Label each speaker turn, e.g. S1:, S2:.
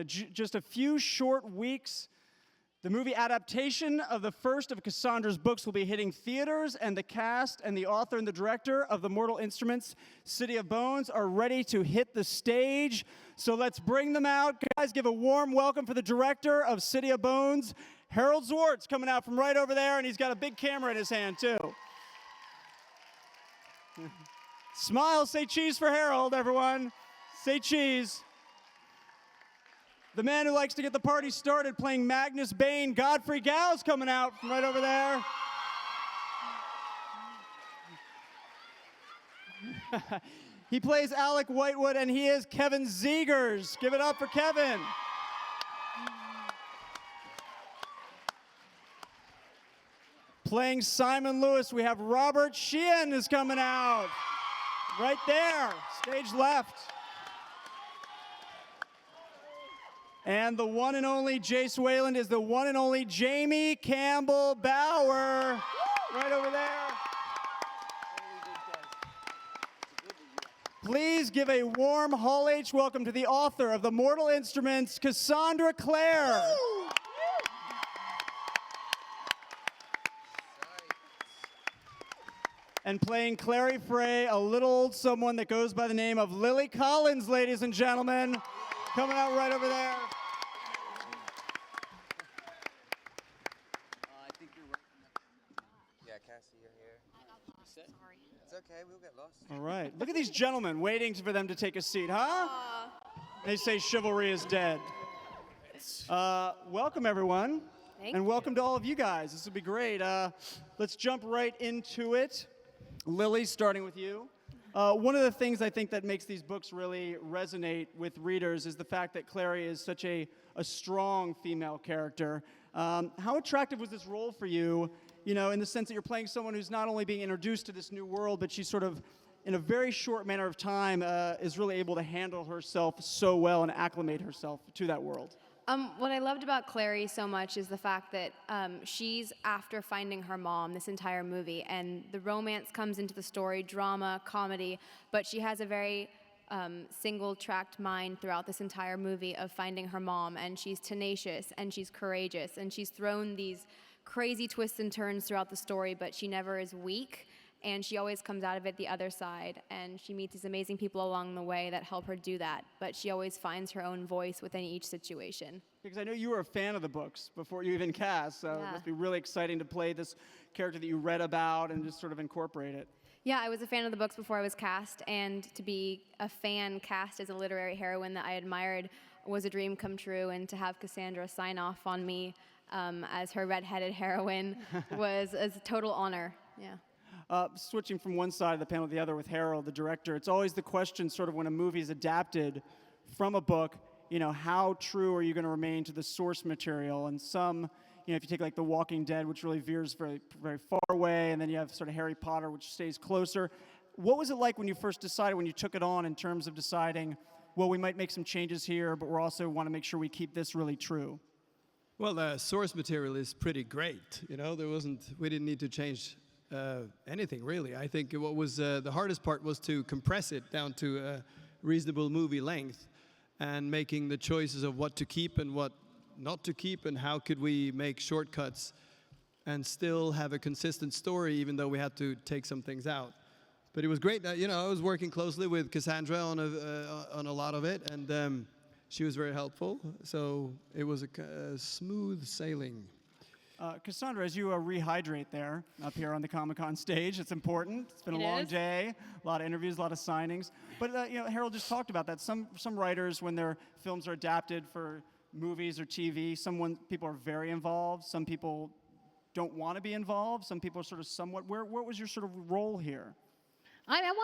S1: just a few short weeks, the movie adaptation of the first of Cassandra's books will be hitting theaters, and the cast and the author and the director of the Mortal Instruments, City of Bones, are ready to hit the stage. So let's bring them out. Guys, give a warm welcome for the director of City of Bones, Harold Zwartz, coming out from right over there, and he's got a big camera in his hand, too. Smile, say cheese for Harold, everyone. Say cheese. The man who likes to get the party started playing Magnus Bane, Godfrey Gau's coming out from right over there. He plays Alec Whitewood, and he is Kevin Zegers. Give it up for Kevin. Playing Simon Lewis, we have Robert Sheehan is coming out. Right there, stage left. And the one and only Jace Wayland is the one and only Jamie Campbell Bower. Right over there. Please give a warm Hall H welcome to the author of the Mortal Instruments, Cassandra Clare. And playing Clary Frey, a little old someone that goes by the name of Lily Collins, ladies and gentlemen. Coming out right over there.
S2: I think you're right. Yeah, Cassie, you're here. Sorry. It's okay, we'll get lost.
S1: All right. Look at these gentlemen waiting for them to take a seat, huh? They say chivalry is dead. Welcome, everyone.
S3: Thank
S1: welcome to all of you guys. This will be great. Let's jump right into it. Lily, starting with you. One of the things I think that makes these books really resonate with readers is the fact that Clary is such a strong female character. How attractive was this role for you, in the sense that you're playing someone who's not only being introduced to this new world, but she's sort of, in a very short manner of time, is really able to handle herself so well and acclimate herself to that world?
S3: What I loved about Clary so much is the fact that she's after finding her mom this entire movie, and the romance comes into the story, drama, comedy, but she has a very single-tracked mind throughout this entire movie of finding her mom, and she's tenacious, and she's courageous, and she's thrown these crazy twists and turns throughout the story, but she never is weak, and she always comes out of it the other side, and she meets these amazing people along the way that help her do that, but she always finds her own voice within each situation.
S1: Because I know you were a fan of the books before you even cast, so
S3: Yeah.
S1: it must be really exciting to play this character that you read about and just sort of incorporate it.
S3: Yeah, I was a fan of the books before I was cast, and to be a fan cast as a literary heroine that I admired was a dream come true, and to have Cassandra sign off on me as her redheaded heroine was a total honor. Yeah.
S1: Switching from one side of the panel to the other with Harold, the director, it's always the question sort of when a movie is adapted from a book, how true are you going to remain to the source material? And some, if you take like The Walking Dead, which really veers very, very far away, and then you have sort of Harry Potter, which stays closer. What was it like when you first decided, when you took it on in terms of deciding, well, we might make some changes here, but we also want to make sure we keep this really true?
S4: Well, the source material is pretty great. We didn't need to change anything really. I think what was the hardest part was to compress it down to a reasonable movie length, and making the choices of what to keep and what not to keep, and how could we make shortcuts and still have a consistent story, even though we had to take some things out. But it was great. I was working closely with Cassandra on a lot of it, and she was very helpful. So it was a smooth sailing.
S1: Cassandra, as you rehydrate there up here on the Comic-Con stage, it's important. It's been a long day, a lot of interviews, a lot of signings. But Harold just talked about that. Some writers, when their films are adapted for movies or TV, people are very involved. Some people don't want to be involved. Some people are sort of somewhat. What was your sort of role here?
S5: I want